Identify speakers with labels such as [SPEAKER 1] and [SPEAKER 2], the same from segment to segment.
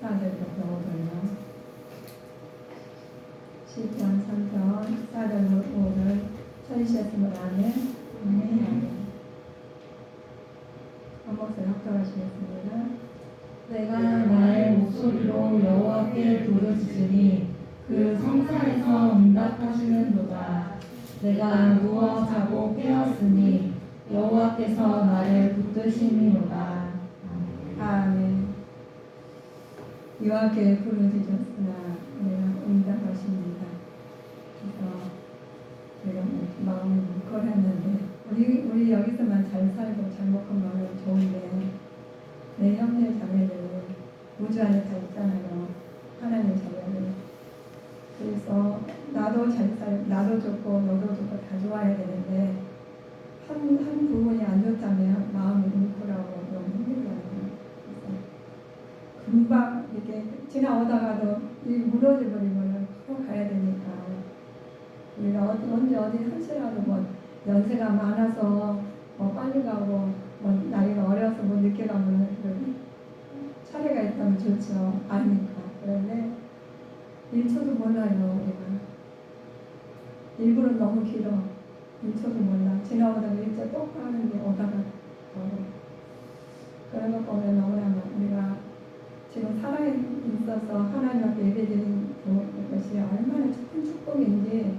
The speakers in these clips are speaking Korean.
[SPEAKER 1] 4절부터 5절요. 시편 3편 4절부터 5절 찾으셨으면 아멘. 아멘. 한 목소리 합독하시겠습니다.
[SPEAKER 2] 내가 나의 목소리로 여호와께 부르짖으니 그 성산에서 응답하시는도다. 내가 누워 자고 깨었으니 여호와께서 나를 붙드심이로다.
[SPEAKER 1] 아멘. 여호와께 부르짖었으나 내가 응답하십니다. 그래서 내가 마음이 묵걸했는데 우리 여기서만 잘 살고 잘 먹고 마음이 좋은데 내 형제 자매들은 우주 안에 다 있잖아요. 하나님 자녀들. 그래서 나도 좋고 너도 좋고 다 좋아야 되는데 한 부분이 안 좋다면 마음이 뭉클하고 너무 힘들잖아요. 그래서 금방 이렇게 지나오다가도 무너져 버리면 바로 가야 되니까 우리가 언제 어디 한시라도 뭐 연세가 많아서 뭐 빨리 가고 뭐 나이가 어려서 뭐 늦게 가면 그런 차례가 있다면 좋죠. 아니니까. 그런데 1초도 몰라요. 우리가 1분은 너무 길어. 1초도 몰라. 지나오다가 일자 똑 하는데 오다가 그런 거 보면 너무나 우리가 지금 살아있어서 하나님 앞에 예배드리는 것이 얼마나 큰 축복인지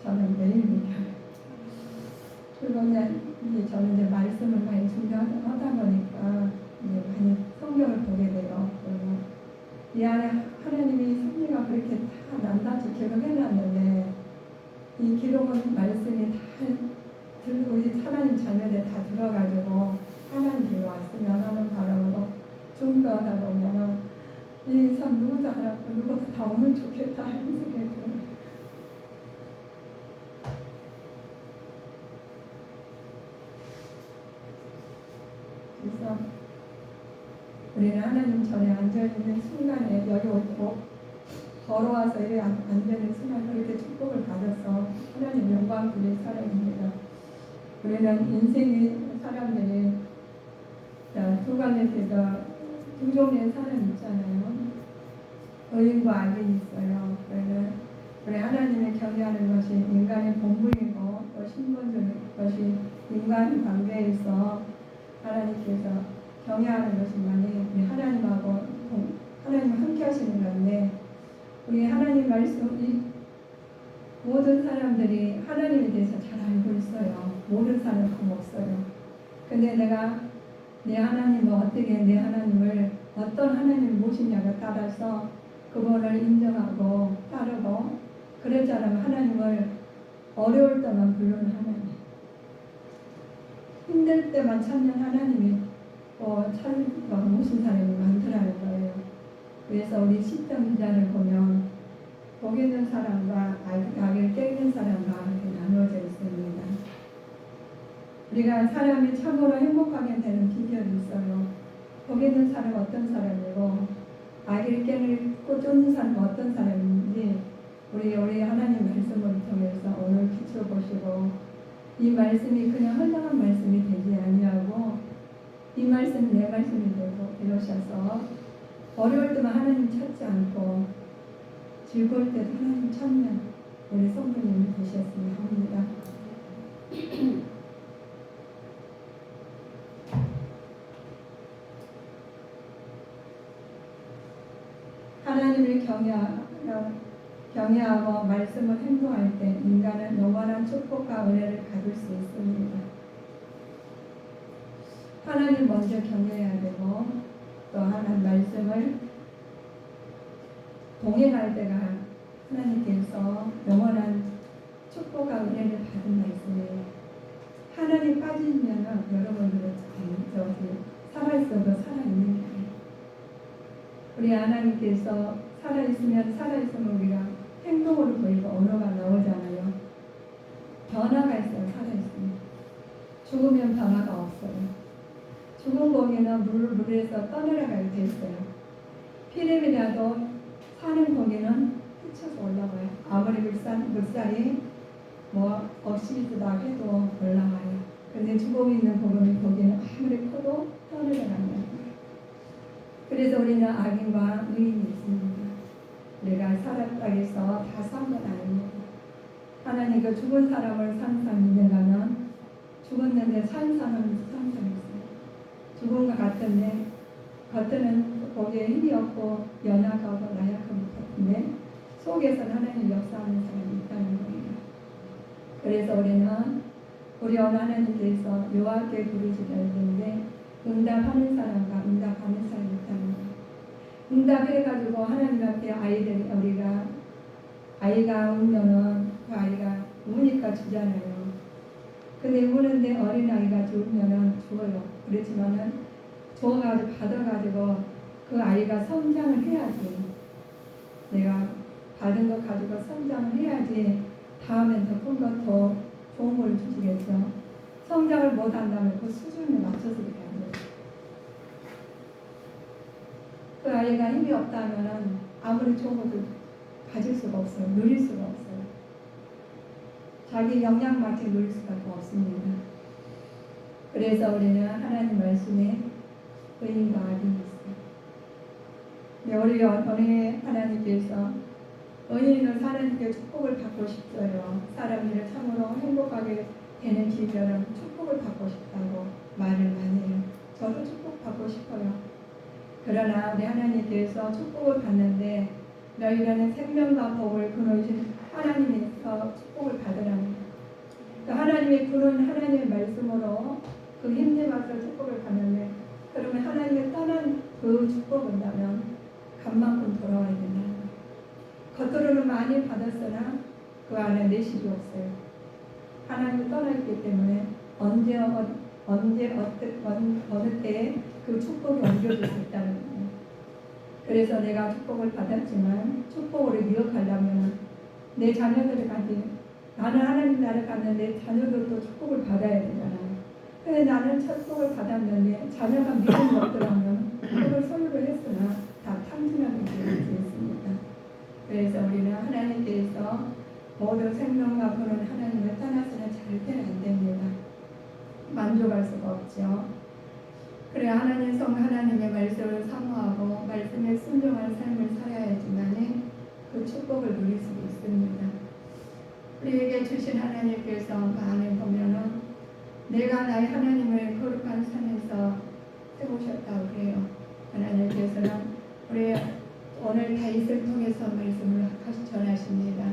[SPEAKER 1] 저는 매일 느껴요. 그리고 이제 저는 이제 말씀을 많이 준비하다 보니까 이제 많이 성경을 보게 돼요. 그리고 이 안에 하나님이 섭리가 그렇게 다 낱낱이 기록해놨는데 이 기록은 말씀이 다 우리 하나님 자녀들 다 들어가지고 하나님 뒤로 왔으면 하는 바람으로 중도하다 보면 이 사람 누구도 안 왔고 누구도 다 오면 좋겠다 이런 생각이 들어요. 그래서 우리는 하나님 전에 앉아있는 순간에 여기 오고 걸어와서 이렇게 앉아있는 순간에 그렇게 축복을 받아서 하나님 영광 드릴 사람입니다. 우리는 인생의 사람들이 두 가지가 두 종류의 사람이 있잖아요. 의인과 악인이 있어요. 그래서 우리 하나님을 경외하는 것이 인간의 본분이고 또 신분적인 것이 인간 관계에서 하나님께서 경외하는 것이 많이 우리 하나님하고 하나님 함께 하시는 건데 우리 하나님 말씀 이 모든 사람들이 하나님에 대해서 잘 알고 있어요. 모든 사람은 없어요. 근데 내가 내 하나님을 어떻게 내 하나님을 어떤 하나님을 모시냐에 따라서 그분을 인정하고 따르고 그럴 줄 알면 하나님을 어려울 때만 부르는 하나님, 힘들 때만 찾는 하나님이 모신 사람이 많더라는 거예요. 그래서 우리 시편 기자를 보면 복 있는 사람과 악을 깨는 사람과 이렇게 나누어져 있습니다. 우리가 사람이 참으로 행복하게 되는 비결이 있어요. 복 있는 사람은 어떤 사람이고 악을 깨고 쫓는 사람은 어떤 사람인지 우리 하나님 말씀을 통해서 오늘 비춰보시고 이 말씀이 그냥 흘러간 말씀이 되지 아니하고 이 말씀이 내 말씀이 되셔서 어려울 때만 하나님 찾지 않고 즐거울 때도 하나님 찾는 우리 성도님이 되셨으면 합니다. 하나님을 경외하고 말씀을 행동할 때 인간은 영원한 축복과 은혜를 받을 수 있습니다. 하나님 먼저 경외해야 되고 또 하나님 말씀을 동행할 때가 하나님께서 영원한 축복과 은혜를 받은 말씀이에요. 하나님 빠지면 여러분들은 살아있어도 살아있는 게 아니에요. 우리 하나님께서 살아있으면 우리가 행동으로 보이고 언어가 나오잖아요. 변화가 있어요. 살아있으면. 죽으면 변화가 없어요. 죽은 고기는 물에서 떠내려가게 돼 있어요. 피렘이라도 사는 고기는 휘쳐서 올라와요. 아무리 물살이 억시비스다 해도 올라와요. 근데 죽어 있는 고기는 아무리 커도 떠내려간다. 그래서 우리는 악인과 의인이 있습니다. 우리가 사람 땅에서 다 산 건 아닙니다. 하나님 그 죽은 사람을 산 사람이 있는가면 죽었는데 산 사람은 산 사람이 있어요. 죽은 것 같은데 겉에는 거기에 힘이 없고 연약하고 나약한 것 같은데 속에서는 하나님 역사하는 사람이 있다는 거예요. 그래서 우리는 우리 하나님께서 여호와께 부르짖을 때인데 응답하는 사람과 응답하는 사람이 있다는 거예요. 응답해가지고 하나님 앞에 아이가 울면은 그 아이가 우니까 주잖아요. 근데 우는데 어린아이가 죽으면은 죽어요. 그렇지만은 줘가지고 받아가지고 그 아이가 성장을 해야지, 내가 받은 것 가지고 성장을 해야지 다음엔 더 큰 것 더 좋은 걸 주시겠죠. 성장을 못한다면 그 수준에 맞춰서 이렇게 안 돼요. 그 아이가 힘이 없다면은 아무리 좋은 것도 가질 수가 없어요. 누릴 수가 없어요. 자기 역량만큼 누릴 수밖에 없습니다. 그래서 우리는 하나님 말씀에 의인과 악인이 있어요. 네, 우리 하나님께서 의인은 하나님께 축복을 받고 싶어요. 사람들을 참으로 행복하게 되는 비결은 축복을 받고 싶다고 말을 많이 해요. 저도 축복 받고 싶어요. 그러나 우리 하나님께서 축복을 받는데 너희는 생명과 복을 그노신 하나님에서 축복을 받으랍니다. 그 하나님의 구는 하나님의 말씀으로 그 힘내봐서 축복을 받는데, 그러면 하나님의 떠난 그 축복을 본다면 간만큼 돌아와야 된다. 겉으로는 많이 받았으나 그 안에 내실이 없어요. 하나님이 떠나있기 때문에 언제 어느 때에 그 축복이 옮겨질 수 있다는 거예요. 그래서 내가 축복을 받았지만 축복으로 이어가려면 내 자녀들까지, 나는 하나님 나라를 갔는데 자녀들도 축복을 받아야 되잖아요. 근데 나는 축복을 받았는데 자녀가 믿음이 없더라면 그걸 소유를 했으나 다 탕진하게 될 수 있습니다. 그래서 우리는 하나님께서 모든 생명과 그런 하나님을 떠나서는 절대로 안 됩니다. 만족할 수가 없죠. 그래 하나님의 말씀을 사모하고 말씀에 순종한 삶을 살아야지만 그 축복을 누릴 수 있습니다. 우리에게 주신 하나님께서 마음에 보면은 내가 나의 하나님을 거룩한 산에서 세우셨다고 그래요. 하나님께서는 우리 오늘 다윗을 통해서 말씀을 전하십니다.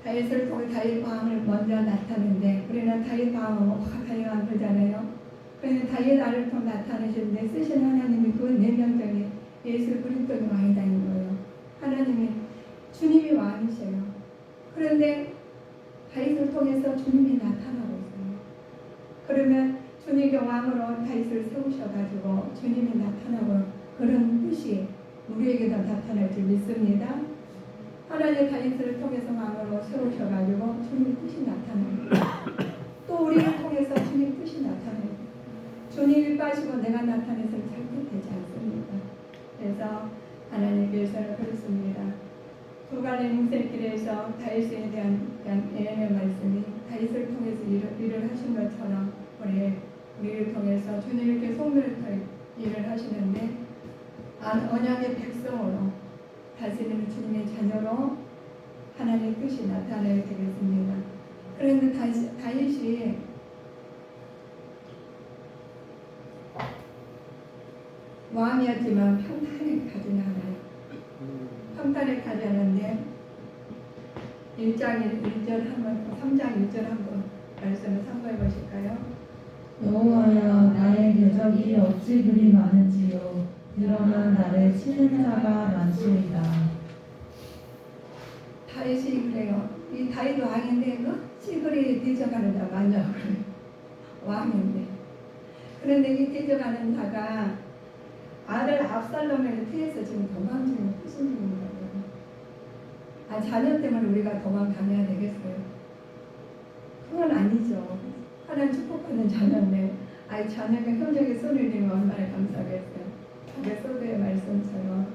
[SPEAKER 1] 다윗을 통해 다윗 왕을 먼저 나타내는데, 우리는 다윗 왕은 다윗 왕 그러잖아요. 그래서 다윗 왕을 통해 나타내시는데 쓰신 하나님이 그 4명 중에 예수 그리스도의 왕이라는 거예요. 하나님이 주님이 왕이세요. 그런데 다윗을 통해서 주님이 나타나고 있어요. 그러면 주님의 왕으로 다윗을 세우셔가지고 주님이 나타나고 그런 뜻이 우리에게도 나타날 줄 믿습니다. 하나님 다윗을 통해서 왕으로 세우셔가지고 주님 뜻이 나타나요. 또 우리를 통해서 주님 뜻이 나타나요. 주님이 빠지고 내가 나타내서는 절대 되지 않습니다. 그래서 하나님께서는 그렇습니다. 두 갈래 인생길에서 다윗에 대한 예언의 말씀이 다윗을 통해서 일을 하신 것처럼 우리를 통해서 주님께 속물을 일을 하시는데 언약의 백성으로 다스리는 주님의 자녀로 하나님의 뜻이 나타나야 되겠습니다. 그런데 다윗이 왕이었지만 평탄에 가지는 않아요. 평탄에 가지 않는데 1장 1절 한번, 3장 1절 한번 말씀을 참고해 보실까요?
[SPEAKER 2] 여호와여 나의 궤적이 어찌 그리 많은지요. 그러나 나를 치는 자가 많소이다.
[SPEAKER 1] 다윗이 그래요. 이 다윗 왕인데 어찌 그리 뒤져가는 자가 많냐고 그래요. 왕인데. 그런데 이 뒤져가는 자가 아들 압살롬을 피해서 지금 도망치는 무슨 일인 거예요? 자녀 때문에 우리가 도망다녀야 되겠어요? 그건 아니죠. 하나님 축복받는 자녀인데 자녀가 형제에게 손을 내면 얼마나 감사하겠어요. 아까 소도의 말씀처럼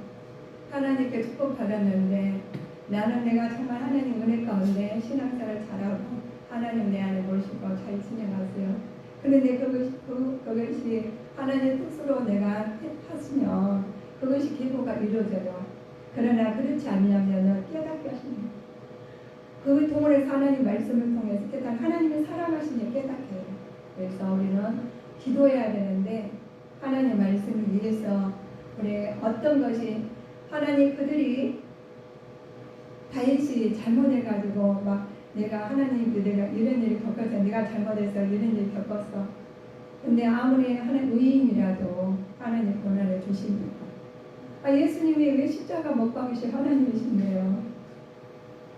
[SPEAKER 1] 하나님께 축복받았는데 나는 내가 정말 하나님 은혜 가운데 신앙생활 잘하고 하나님 내 안에 모시고 잘 지내갔어요. 그런데 그것이 하나님의 뜻으로 내가 하시면 그것이 기도가 이루어져요. 그러나 그렇지 않으면 깨닫게 하십니다. 그 통해서 하나님 말씀을 통해서 깨닫 하나님의 사랑하시니 깨닫게 해요. 그래서 우리는 기도해야 되는데 하나님 말씀을 위해서 우리 어떤 것이 하나님 그들이 다윗이 잘못해가지고 막 내가 하나님 내가 이런 일을 겪었어. 내가 잘못해서 이런 일을 겪었어. 근데 아무리 하나님 의인이라도 하나님 고난을 주십니다. 예수님이 왜 십자가 못 박으신 하나님이신데요.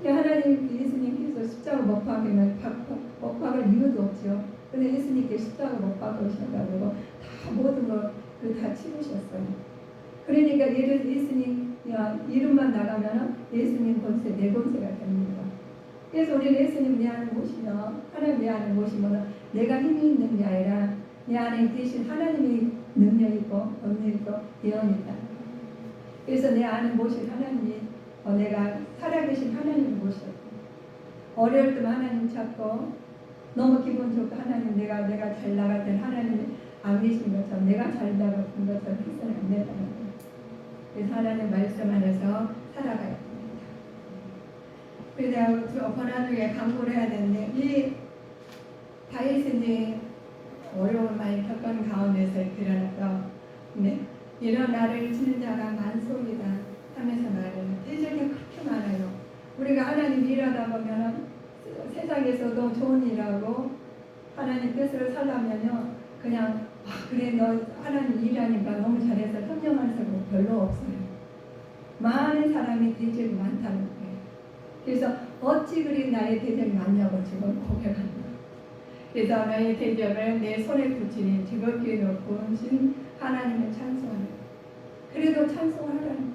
[SPEAKER 1] 하나님 예수님께서 십자가 못 박을 이유도 없죠. 근데 예수님께 십자가 못 박으셔가지고 다 모든 걸 다 치르셨어요. 그러니까 예수님 이름만 나가면 예수님 권세 내 권세가 됩니다. 그래서 우리 예수님 내 안에 모시면 하나님 내 안에 모시면 내가 힘이 있는 게 아니라 내 안에 계신 하나님이 능력 있고 권능 있고 예언이 있다. 그래서 내 안에 모신 하나님이 내가 살아계신 하나님을 모셨고 어려울 때만 하나님 찾고 너무 기분 좋고 하나님 내가 잘 나갈 때 하나님이 안 계신 것처럼 내가 잘 나가는 것처럼 해서는 안 된다는 거예요. 그래서 하나님 말씀 안에서 살아가야 됩니다. 그래서 고난 중에 강구를 해야 되는데 이 다윗이 어려움을 많이 겪은 가운데서 일어나서 이런 나를 치는 자가 많소이다 하면서 말해요. 대적이 그렇게 많아요. 우리가 하나님 일하다 보면 세상에서도 좋은 일하고 하나님 뜻을 살려면요 그냥 그래 너 하나님 일하니까 너무 잘해서 협력하는 사람 별로 없어요. 많은 사람이 대적이 많다는 거예요. 그래서 어찌 그리 나의 대적이 많냐고 지금 고백합니다. 그래서 나의 대적을 내 손에 붙이니 즐겁게 높으신 하나님을 찬송하는 그래도 찬송하라는 거예요.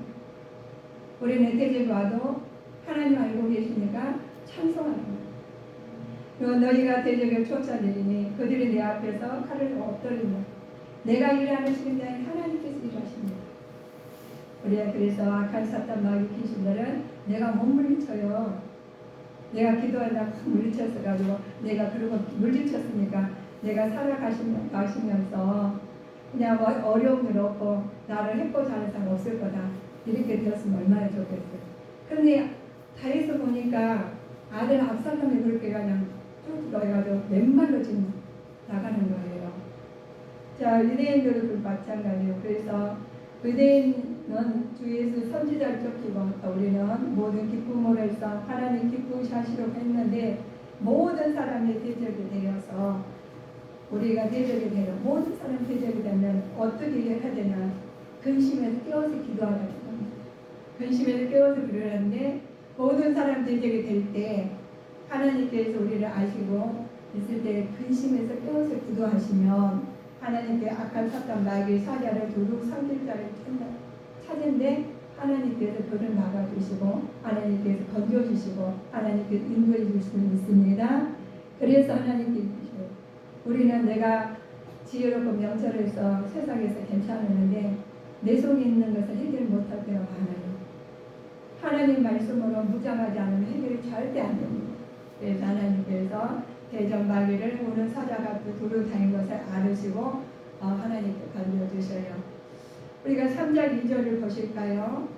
[SPEAKER 1] 우리는 대적이 와도 하나님 알고 계시니까 찬송하는 거예요. 너희가 대적을 쫓아내리니 그들이 내 앞에서 칼을 엎드린다. 내가 일하는 시간이 하나님께서 일하십니다. 우리가 그래서 악한 사탄 마귀 귀신들은 내가 못 물리쳐요. 내가 기도하다 물리쳤어가지고 내가 그러고 물리쳤으니까 내가 살아가시면서 그냥 어려운 일 없고 나를 해코지 하는 사람 없을 거다. 이렇게 되었으면 얼마나 좋겠어요. 근데 다윗을 보니까 아들 압살롬이 그렇게 그냥 쭉 넣어가지고 맨발로 지금 나가는 거예요. 자, 유대인들도 마찬가지예요. 그래서 유대인은 주 예수 선지자를 쫓기고 우리는 모든 기쁨으로 해서 하나님 기쁘게 하시려고 했는데 모든 사람이 대적이 되어서 우리가 대적이 되면 모든 사람이 대적이 되면 어떻게 해야 되나 근심에서 깨어서 기도하라는 겁니다. 근심에서 깨어서 기도하는데 모든 사람 대적이 될 때 하나님께서 우리를 아시고 있을 때 근심에서 깨어서 기도하시면 하나님께 악한 사탄 마귀의 사자를 두루 삼킬 자를 찾는데 하나님께서 그를 막아주시고 하나님께서 건져주시고 하나님께서 인도해 주실 믿습니다. 그래서 하나님께 주시고 우리는 내가 지혜롭고 명철해서 세상에서 괜찮았는데 내 속에 있는 것을 해결 못할 때가 많아요. 하나님 말씀으로 무장하지 않으면 해결이 절대 안 됩니다. 그래서 하나님께서 대적 마귀를 오는 사자가 두루 다닌 것을 알으시고 하나님께 건져주셔요. 우리가 3장 2절을 보실까요?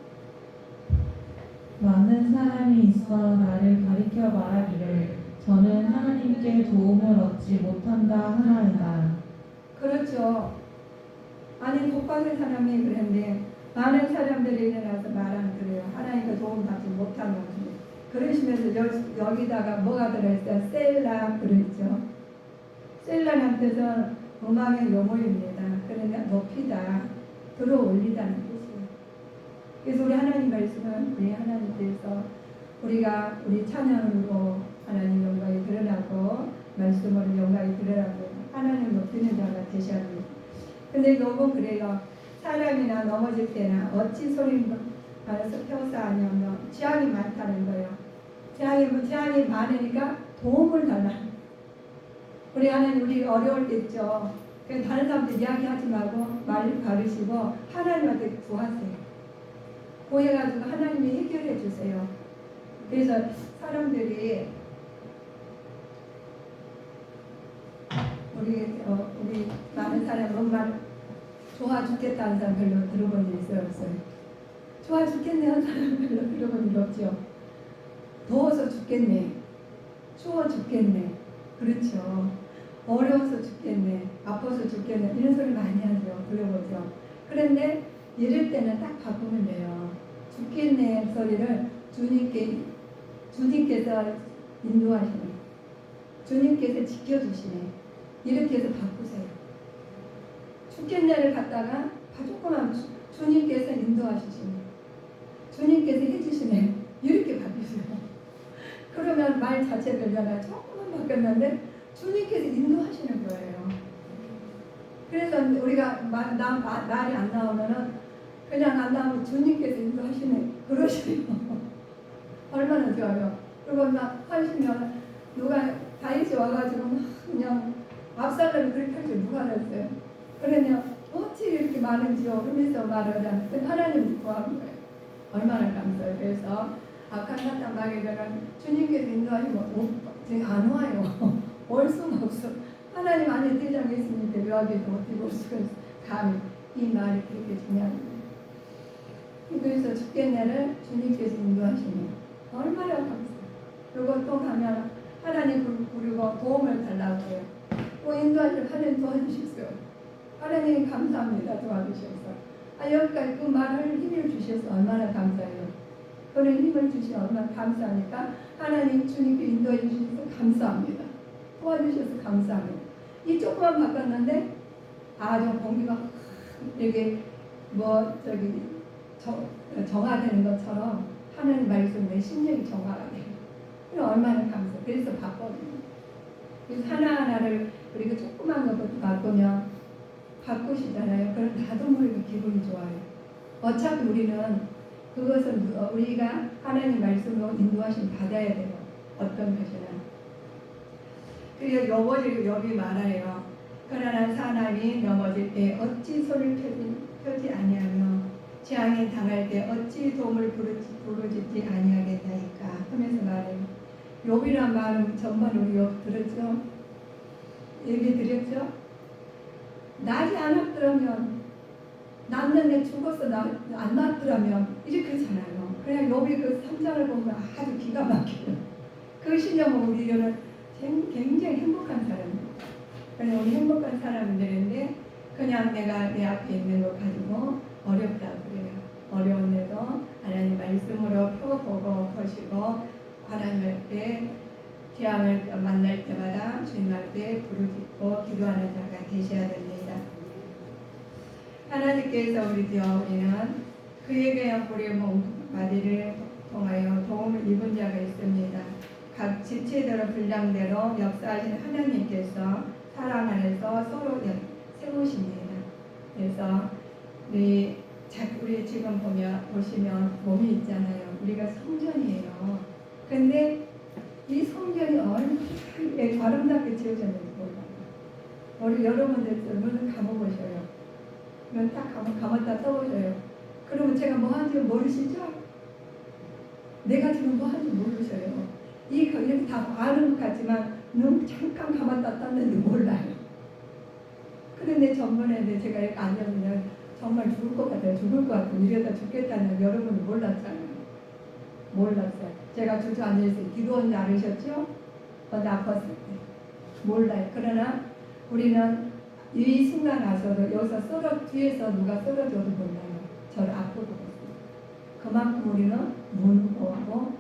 [SPEAKER 2] 많은 사람이 있어 나를 가리켜 말하기를 저는 하나님께 도움을 얻지 못한다 하나이다.
[SPEAKER 1] 그렇죠. 아니 복받은 사람이 그런데 많은 사람들이 일어나서 말하는 그래요. 하나님께 도움 받지 못하는 거지. 그러시면서 여기다가 뭐가 들어있어요? 셀라 그러죠. 셀라는 뜻은 음악의 용어입니다. 그러니까 높이다, 들어 올리다는 뜻이에요. 그래서 우리 하나님 말씀은 우리 하나님께서 우리가 우리 찬양으로 하나님 영광이 드러나고 말씀으로 영광이 드러나고 하나님 높이는 자가 되셔야 됩니다. 근데 너무 그래요. 사람이나 넘어질 때나 어찌 소리를 말해서 평사하냐면 재앙이 많다는 거예요. 재앙이 많으니까 도움을 달라. 우리 하나님 우리 어려울 때 있죠. 다른 사람들 이야기하지 말고 말 가르시고 하나님한테 구하세요. 구해가지고 하나님이 해결해 주세요. 그래서 사람들이 우리 많은 사람 좋아 죽겠다 하는 사람 별로 들어본 일 있어요? 없어요? 좋아 죽겠네 하는 사람 별로 들어본 일 없죠? 더워서 죽겠네, 추워 죽겠네, 그렇죠. 어려워서 죽겠네, 아파서 죽겠네, 이런 소리 많이 하죠. 들어보죠. 그런데 이럴 때는 딱 바꾸면 돼요. 죽겠네 소리를 주님께서 인도하시네, 주님께서 지켜주시네, 이렇게 해서 바꾸세요. 죽겠네를 갖다가 조금만 주님께서 인도하시시네, 주님께서 해주시네, 이렇게 바뀌세요. 그러면 말 자체 변화가 조금만 바뀌었는데 주님께서 인도하시는 거예요. 그래서 우리가 말이 안 나오면은 그냥 안 나오면 주님께서 인도하시네, 그러시네요. 얼마나 좋아요. 그리고 막 하시면 누가 다윗이 와가지고 막 그냥 압살롬이 그렇게 할 줄 누가 알았어요. 그러냐 어찌 이렇게 많은지요 하면서 말을 하는데 하나님이 구하는 거예요. 얼마나 감사해요. 그래서 악한 사탄 마귀들은 주님께서 인도하시면 안 와요. 올 수는 없어. 하나님 안에 대장에 있으니까 묘하게도 어떻게 올 수가 있어. 감히 이 말이 그렇게 중요한 거예요. 그래서 죽겠네를 주님께서 인도하시니 얼마나 감사해요. 그리고 또 가면 하나님 부르고 도움을 달라고 해요. 또 인도하시면 하나님 도와주셨어요. 하나님 감사합니다. 도와주셔서. 여기까지 그 말을 힘을 주셔서 얼마나 감사해요. 그런 힘을 주시면 얼마나 감사하니까 하나님 주님께 인도해 주셔서 감사합니다. 도와주셔서 감사합니다. 이 조금만 바꿨는데 좀 공기가 이게 정화되는 것처럼 하나님 말씀에 심령이 정화가 돼요. 얼마나 감사해요. 그래서 바꿔요. 그래서 하나하나를 우리가 조그만 것부터 바꾸면 바꾸시잖아요. 그럼 나도 모르게 기분이 좋아요. 어차피 우리는 그것은 우리가 하나님 말씀으로 인도하심 받아야 돼요. 어떤 것이나. 그리고 욥이 말하여 그러나 사람이 넘어질 때 어찌 손을 펴지 아니하며 재앙에 당할 때 어찌 도움을 부르짖지 아니하겠나이까 하면서 말해요. 욥이란 말은 전번 우리 욥 들었죠? 얘기 드렸죠? 나지 않았더라면 났는데 죽어서 안 났더라면 이렇게 하잖아요. 그냥 욥이 그 3장을 보면 아주 기가 막혀요. 그 신념은 우리는 굉장히 행복한 사람이에요. 그냥 우리 행복한 사람들인데 그냥 내가 내 앞에 있는 거 가지고 어렵다고 그래요. 어려운데도 하나님 말씀으로 펴보고 거시고 하나님 때 재앙을 만날 때마다 주님 앞에 부르짖고 기도하는 자가 되셔야 됩니다. 하나님께서 우리는 그에게 우리의 몸바디를 통하여 도움을 입은 자가 있습니다. 각 지체대로 분량대로 역사하신 하나님께서 사랑 안에서 서로 세우십니다. 그래서 우리 지금 보시면 몸이 있잖아요. 우리가 성전이에요. 근데 이 성전이 얼마나 아름답게 지어졌는지 몰라요. 우리 여러분들 눈을 감아보셔요. 눈 딱 감았다 떠보셔요. 그러면 제가 뭐 하는지 모르시죠? 내가 지금 뭐 하는지 모르셔요. 이렇게 다 아는 것 같지만 눈 잠깐 감았다 떴는지 몰라요. 그런데 전번에 제가 이렇게 앉아보면 정말 죽을 것 같아요. 이러다 죽겠다는 여러분이 몰랐잖아요. 몰랐어요. 제가 주저앉아서 기도한 줄 알으셨죠? 아팠을 때. 몰라요. 그러나 우리는 이 순간 와서도 여기서 뒤에서 누가 쓰러져도 몰라요. 저를 앞으로 보겠어요. 그만큼 우리는 무능하고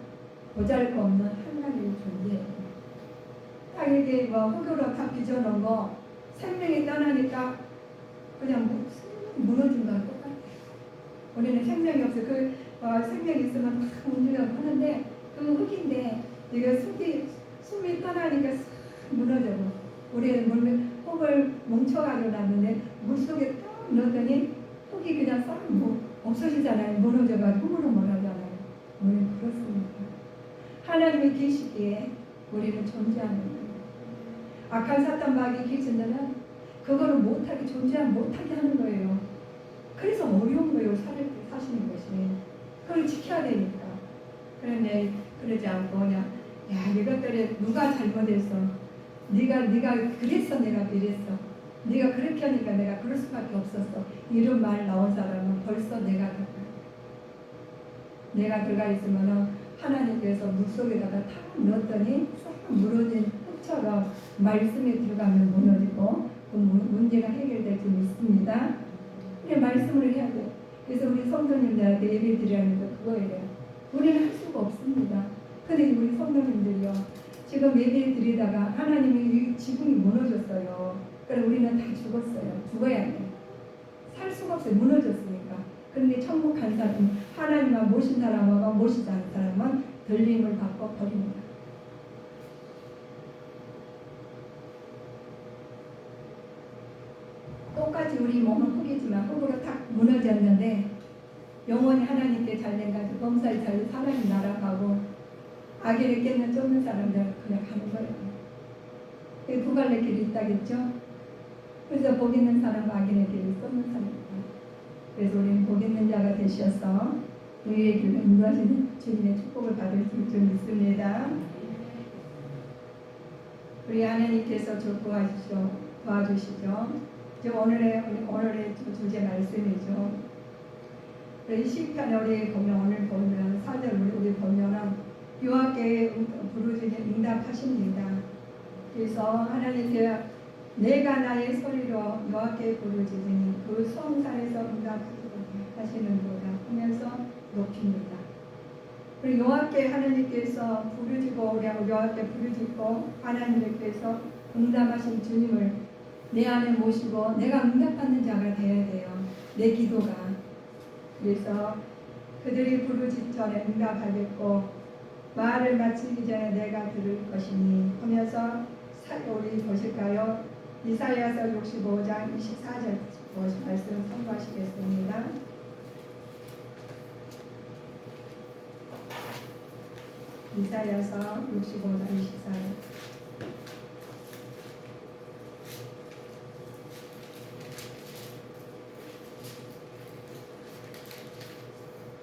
[SPEAKER 1] 보잘것없는 하나님의 존재예요. 딱 이게 흙으로 다 빚어놓은 거 생명이 떠나니까 그냥 무너진 거랑 똑같아요. 우리는 생명이 없어요. 생명이 있으면 막 움직여서 하는데 그 흙인데 이거 숨이 떠나니까 무너져요. 우리는 흙을 뭉쳐가지고 놨는데 물속에 딱 넣었더니 흙이 그냥 싹 없어지잖아요. 무너져가지고 흐물흐물하잖아요. 우리는 그렇습니다. 하나님이 계시기에 우리는 존재하는 거예요. 악한 사탄 마귀 계신다면 그거를 못하게 하는 거예요. 그래서 어려운 거예요. 사시는 것이. 그걸 지켜야 되니까. 그런데 그러지 않고 그냥 이것들이 누가 잘못했어. 네가 그랬어. 내가 이랬어. 네가 그렇게 하니까 내가 그럴 수밖에 없었어. 이런 말 나온 사람은 벌써 내가 들어가 있으면은 하나님께서 물속에다가 탁 넣었더니 싹 무너진 흙처럼 말씀에 들어가면 무너지고 그 문제가 해결될 줄 믿습니다. 그냥 말씀을 해야 돼. 그래서 우리 성도님들한테 예배 드리는 거 그거예요. 우리는 할 수가 없습니다. 근데 우리 성도님들이요. 지금 예배 드리다가 하나님이 지붕이 무너졌어요. 그래서 우리는 다 죽었어요. 죽어야 돼. 살 수가 없어요. 무너졌으니까. 그런데 천국 간 사람, 하나님만 모신 사람하고 모시지 않은 사람은 들림을 받고 버립니다. 똑같이 우리 몸은 흙이지만 흙으로 탁 무너졌는데 영원히 하나님께 잘돼가지고 범사에 잘 하나님 나라가고 악인을 깨는 쫓는 사람들 그냥 가는 거예요. 두 갈래 길이 있다겠죠? 그래서 복 있는 사람과 악인의 길을 쫓는 사람입니다. 그래서 우리는 복 있는 자가 되셔서 의의 길로 인도하시는 주님의 축복을 받을 수 믿습니다. 우리 하나님께서 도와주시죠. 오늘의 주제 말씀이죠. 우리 시편에 우리 보면 오늘 보면 4절 우리 보면은 여호와께 부르짖으니 응답하십니다. 그래서 하나님께 내가 나의 소리로 여호와께 부르짖으니 그 수험산에서 응답하시는도다 하면서 높입니다. 그리고 여호와께 하나님께서 부르짖고 우리 여호와께 부르짖고 하나님께서 응답하신 주님을 내 안에 모시고 내가 응답받는 자가 되어야 돼요. 내 기도가. 그래서 그들이 부르짖기 전에 응답하겠고 말을 마치기 전에 내가 들을 것이니 하면서 우리 보실까요? 이사야서 65장 24절 말씀 선포하시겠습니다. 이사야서 65장 24절.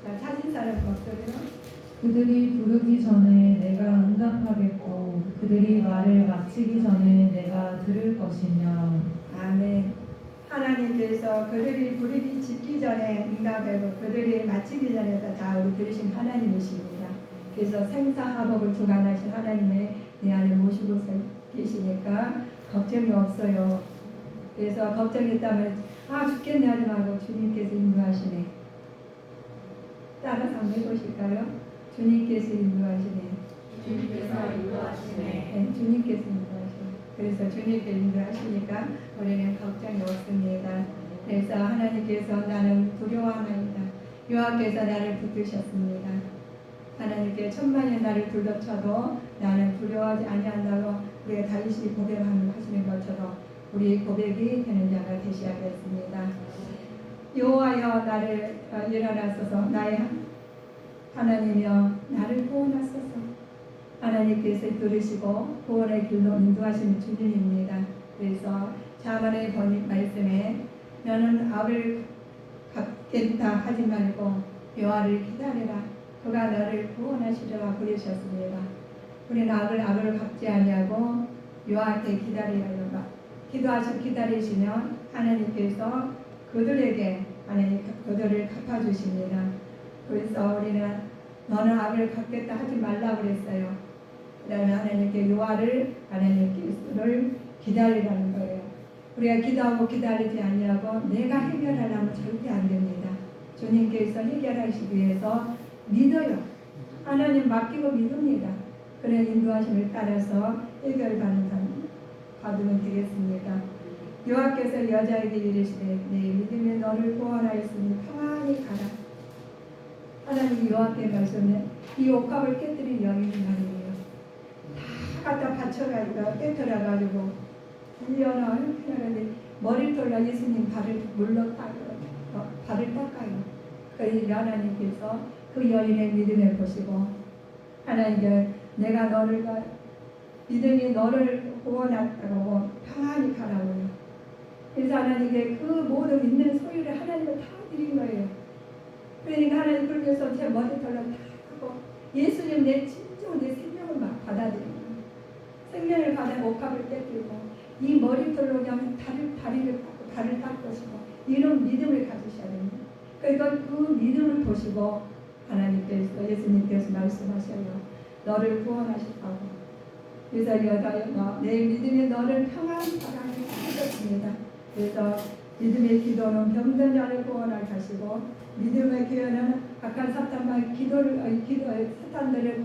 [SPEAKER 1] 자, 찾은 사람 어떠세요?
[SPEAKER 2] 그들이 부르기 전에 내가 응답하겠고 그들이 말을 마치기 전에 내가 들을 것이며.
[SPEAKER 1] 아멘. 하나님께서 그들이 부르짖기 전에 응답하고 그들이 마치기 전에 다 우리 들으신 하나님이십니다. 그래서 생사화복을 주관하신 하나님의 내 안에 모시고 계시니까 걱정이 없어요. 그래서 걱정했다면 죽겠네 하지 말고 주님께서 인도하시네. 따라서 한번 해보실까요? 주님께서 인도하시네.
[SPEAKER 3] 주님께서 인도하시네.
[SPEAKER 1] 네, 주님께서 인도하시네. 그래서 주님께서 인도하시니까 우리는 걱정이 없습니다. 그래서 하나님께서 나는 두려워하나이다. 여호와께서 나를 붙드셨습니다. 하나님께 천만년 나를 둘러쳐도 나는 두려워하지 아니한다고 우리가 다윗이 고백하시는 것처럼 우리 고백이 되는 자가 되셔야겠습니다. 여호와여 나를 일어나소서. 나의 하나님이여 나를 구원하소서. 하나님께서 들으시고 구원의 길로 인도하시는 주님입니다. 그래서 자만의 말씀에 너는 악을 갚겠다 하지 말고 여호와를 기다리라. 그가 너를 구원하시리라 그러셨습니다. 우리는 악을 갚지 아니하고 여호와께 기다리라. 기다리시면 하나님께서 그들에게 그들을 갚아주십니다. 그래서 우리는 너는 악을 갚겠다 하지 말라고 그랬어요. 그다음에 하나님께 여호와를 하나님께서를 기다리라는 거예요. 우리가 기도하고 기다리지 아니하고 내가 해결하려면 절대 안 됩니다. 주님께서 해결하시기 위해서 믿어요. 하나님 맡기고 믿습니다. 그런 인도하심을 따라서 해결받는 사람 받으면 되겠습니다. 여호와께서 여자에게 이르시되 내 믿음이 너를 구원하였으니 평안히 가라. 하나님 여호와께 말씀에 이 옥합을 깨뜨린 여인이 말이에요. 다 갖다 받쳐가지고 깨뜨려가지고 불려나 형편하는데 머리를 돌려 예수님 발을 물러 발을 닦아요. 그래서 하나님께서 그 여인의 믿음을 보시고 하나님께 내가 너를 믿음이 너를 구원했다고 평안히 가라고요. 그래서 하나님께 그 모든 믿는 소유를 하나님을 다 드린 거예요. 그러니까 하나님 그러면서 제 머리털로 다 하고 예수님 내 진정 내 생명을 막 받아들이고 생명을 받아 옥합을 깨뜨리고 이 머리털로 그냥 발을 닦으시고 이런 믿음을 가지셔야 됩니다. 그러니까 그 믿음을 보시고 하나님께서 예수님께서 말씀하셔요. 너를 구원하셨다고. 그래서 여자여 내 믿음이 너를 평안하게 하셨습니다. 그래서 믿음의 기도는 병든 자를 구원하게 하시고 믿음의 기도는 악한 사탄들을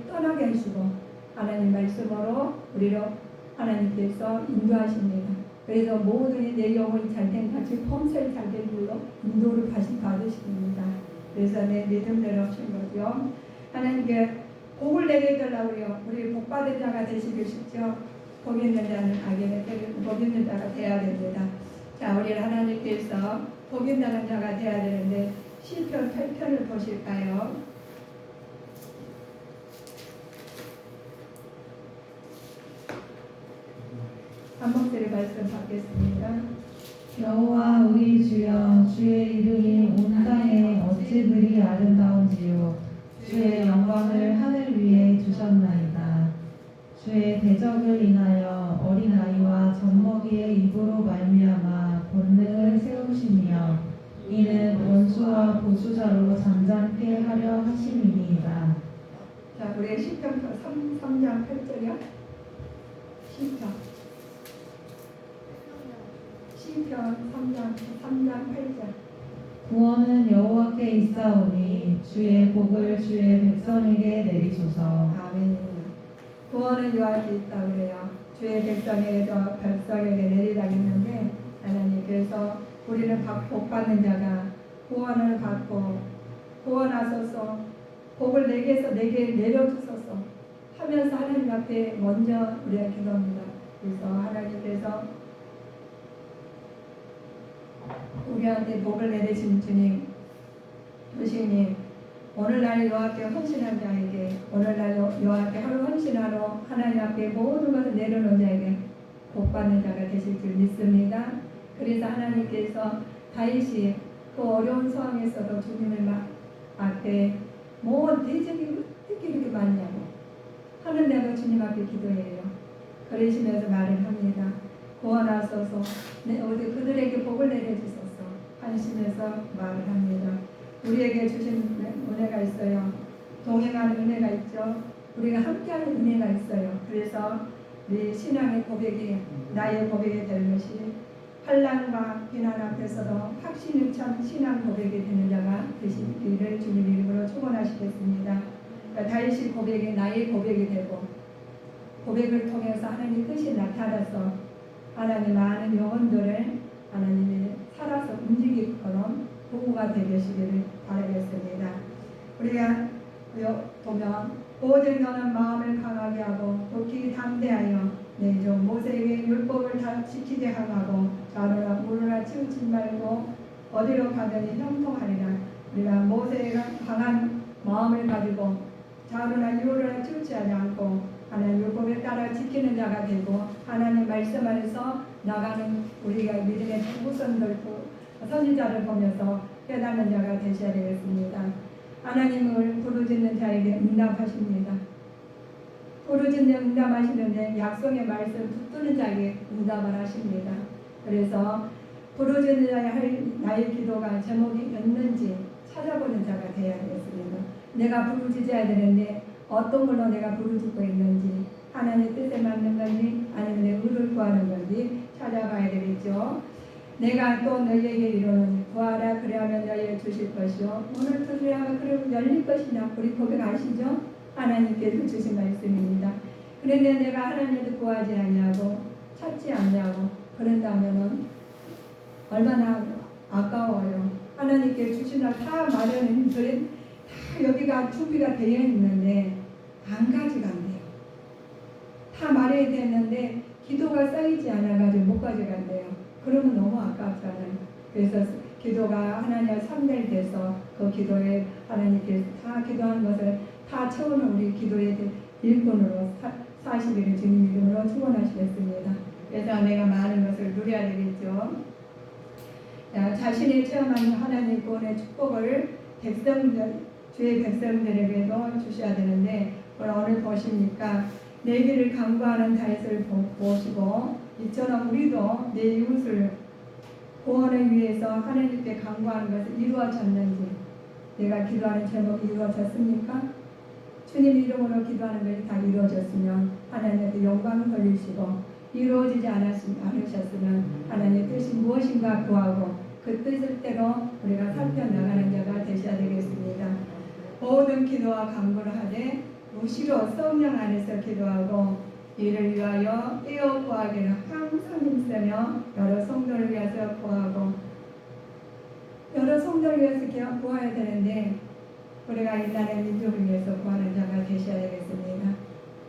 [SPEAKER 1] 떠나게 하시고 하나님 말씀으로 우리로 하나님께서 인도하십니다. 그래서 모든 내 영혼이 잘된 같이 폼셀 잘된 걸로 인도를 받으십니다. 그래서 내 믿음대로 하신 거죠. 하나님께 복을 내게 해달라고요. 우리 복받은 자가 되시길 쉽죠. 복 있는 자는 복 있는 자가 돼야 됩니다. 자, 우리 하나님께서 복 있는 자가 돼야 되는데 시편 8편을 보실까요? 한 목소리 말씀 받겠습니다.
[SPEAKER 2] 여호와 우리 주여, 주의 이름이 온 땅에 어찌 그리 아름다운지요. 주의 영광을 하늘 위에 두셨나이다. 주의 대적을 인하여 어린아이와 젖먹이의 입으로 말미암아 권능을 세우시며 이는 원수와 보수자로 잠잠케 하려 하심이니이다.
[SPEAKER 1] 자, 우리 시편 3장 8절이요. 시편 3장 8절.
[SPEAKER 2] 구원은 여호와께 있사오니 주의 복을 주의 백성에게 내리소서.
[SPEAKER 1] 아멘. 구원은 여호와께 있다 그래요. 주의 백성에게 내리라 했는데 하나님께서 우리는 복 받는 자가 구원을 받고 구원하소서 복을 내게서 내게 내려주소서 하면서 하나님 앞에 먼저 우리가 기도합니다. 그래서 하나님께서 우리한테 복을 내리신 주님, 주님, 오늘날 여호와께 헌신한 자에게, 오늘날 여호와께 하루 헌신하러 하나님 앞에 모든 것을 내려놓은 자에게 복 받는 자가 되실 줄 믿습니다. 그래서 하나님께서 다윗이 그 어려운 상황에서도 주님을 앞에 뭐 대적이 어떻게 이렇게 많냐고 하는데도 주님 앞에 기도해요. 그러시면서 말을 합니다. 구원하소서 그들에게 복을 내려주소서 하시면서 말을 합니다. 우리에게 주신 은혜가 있어요. 동행하는 은혜가 있죠. 우리가 함께하는 은혜가 있어요. 그래서 네 신앙의 고백이 나의 고백이 될 것이 환난과 비난 앞에서도 확신을 찬 신앙 고백이 되는 자가 되시기를 주님 이름으로 축원하시겠습니다. 그러니까 다윗의 고백이 나의 고백이 되고 고백을 통해서 하나님 뜻이 나타나서 하나님 많은 영혼들을 하나님이 살아서 움직이도록 도구가 되시기를 바라겠습니다. 우리가 보면 오직 너는 마음을 강하게 하고 돕기 담대하여 내 종 모세에게 율법을 다 지키게 하고 자루나 물으나 치우치 말고 어디로 가든지 형통하리라. 우리가 모세가 강한 마음을 가지고 자루나 율을 치우치하지 않고 하나님 율법에 따라 지키는 자가 되고 하나님 말씀 안에서 나가는 우리가 믿음의 후손들 선지자를 보면서 깨닫는 자가 되셔야 되겠습니다. 하나님을 부르짖는 자에게 응답하십니다. 부르짖는 응답하시는데 약속의 말씀 붙드는 자에게 응답을 하십니다. 그래서 부르짖는 자의 나의 기도가 제목이 있는지 찾아보는 자가 되어야 되겠습니다. 내가 부르짖어야 되는데 어떤 걸로 내가 부르짖고 있는지 하나님의 뜻에 맞는 건지 아니면 내 의를 구하는 건지 찾아봐야 되겠죠. 내가 또 너희에게 이르노니 구하라 그리하면 너희에게 주실 것이요 문을 두드리라 그러면 열릴 것이냐. 우리 고백 아시죠? 하나님께서 주신 말씀입니다. 그런데 내가 하나님을 구하지 않냐고 찾지 않냐고 그런다면은 얼마나 아까워요. 하나님께 주시나 다 마련은 다 여기가 준비가 되어 있는데 안 가져간대요. 다 마련이 됐는데 기도가 쌓이지 않아가지고 못 가져간대요. 그러면 너무 아깝잖아요. 그래서 기도가 하나님과 상달돼서 그 기도에 하나님께서 다 기도한 것을 다 채우는 우리 기도의 일꾼으로 사시기를 주님 이름으로 축원하시겠습니다. 그래서 내가 많은 것을 누려야 되겠죠. 자, 자신이 체험한 하나님 구원의 축복을 주의 백성들에게도 주셔야 되는데 오늘 보십니까? 내 길을 강구하는 다윗을 보시고 이처럼 우리도 내 이웃을 구원을 위해서 하나님께 간구하는 것을 이루어졌는지, 내가 기도하는 제목이 이루어졌습니까? 주님 이름으로 기도하는 것이 다 이루어졌으면 하나님께 영광 돌리시고, 이루어지지 않으셨으면 하나님의 뜻이 무엇인가 구하고 그 뜻대로 우리가 살펴나가는 자가 되셔야 되겠습니다. 모든 기도와 간구를 하되 무시로 성령 안에서 기도하고 이를 위하여 떼어 구하기는 항상 힘쓰며 여러 성도를 위해서 구하고, 여러 성도를 위해서 구해야 되는데 우리가 이 나라의 민족을 위해서 구하는 자가 되셔야 되겠습니다.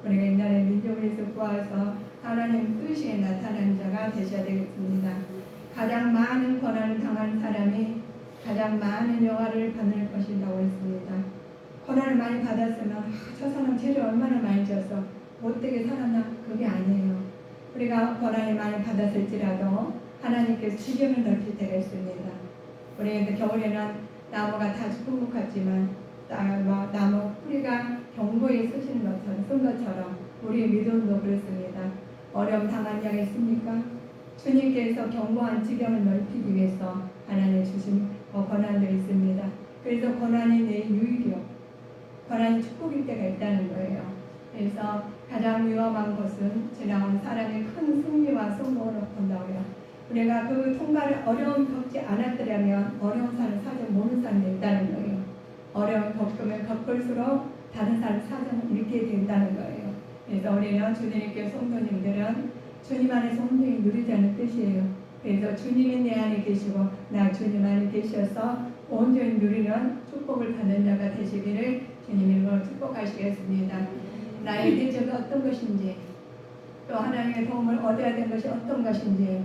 [SPEAKER 1] 우리가 이 나라의 민족을 위해서 구해서 하나님 뜻이 나타나는 자가 되셔야 되겠습니다. 가장 많은 고난을 당한 사람이 가장 많은 영화를 받을 것이라고 했습니다. 고난을 많이 받았으면 저 사람 죄를 얼마나 많이 져서 못되게 살았나? 그게 아니에요. 우리가 고난을 많이 받았을지라도 하나님께서 지경을 넓힐 때가 있습니다. 우리 겨울에는 나무가 다 죽은 것 같지만 나무 뿌리가 경고에 쓰시는 것처럼 쓴 것처럼 우리의 믿음도 그렇습니다. 어려움 당한 자가 있습니까? 주님께서 경고한 지경을 넓히기 위해서 하나님 주신 고난들이 있습니다. 그래서 고난이 내 유익이요, 고난이 축복일 때가 있다는 거예요. 그래서 가장 위험한 것은 지나온 사람의 큰 승리와 성공으로 본다고요. 우리가 그 통과를 어려움 겪지 않았더라면 어려운 사람 사정 모르는 사람이 있다는 거예요. 어려움 겪으면 겪을수록 다른 사람 사정을 잃게 된다는 거예요. 그래서 우리는 주님께 성도님들은 주님 안에서 온전히 누리자는 뜻이에요. 그래서 주님이 내 안에 계시고 나 주님 안에 계셔서 온전히 누리는 축복을 받는 자가 되시기를 주님 이름으로 축복하시겠습니다. 나의 대적이 어떤 것인지, 또 하나님의 도움을 얻어야 되는 것이 어떤 것인지,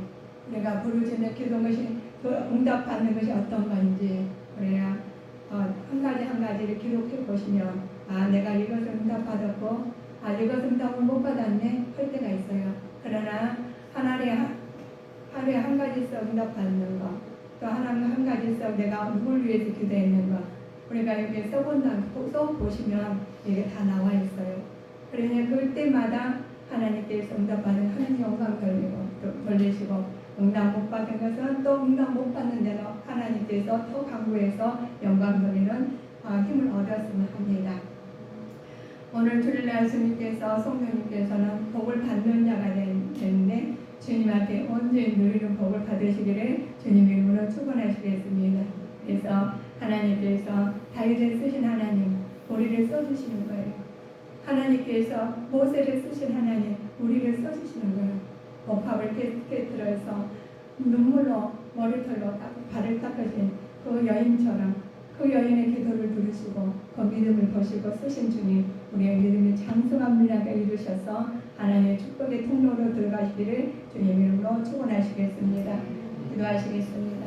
[SPEAKER 1] 우리가 부르짖는 기도 것이 응답받는 것이 어떤 건지 우리가 한 가지 한 가지를 기록해 보시면 내가 이것을 응답받았고 이것을 응답을 못 받았네 할 때가 있어요. 그러나 하루에 한 가지씩 응답받는 것, 또 하나님 한 가지씩 내가 누굴 위해서 기도했는 것, 우리가 여기 써보시면 이게 다 나와 있어요. 그러니 그때마다 하나님께서 응답받은 하나님 영광 돌리시고, 응답 못 받은 것은 또 응답 못 받는 대로 하나님께서 또 강구해서 영광 돌리는 힘을 얻었으면 합니다. 오늘 주일날 주님께서 성령님께서는 복을 받는 자가 되는데 주님한테 온전히 누리는 복을 받으시기를 주님 이름으로 축원하시겠습니다. 그래서 하나님께서 다윗을 쓰신 하나님, 우리를 써주시는 거예요. 하나님께서 모세를 쓰신 하나님, 우리를 써주시는 거예요. 복합을 깨뜨려서 눈물로 머리털로 발을 닦으신 그 여인처럼 그 여인의 기도를 들으시고 그 믿음을 보시고 쓰신 주님, 우리의 믿음이 장성한 분량을 이루셔서 하나님의 축복의 통로로 들어가시기를 주님 이름으로 축원하시겠습니다. 기도하시겠습니다.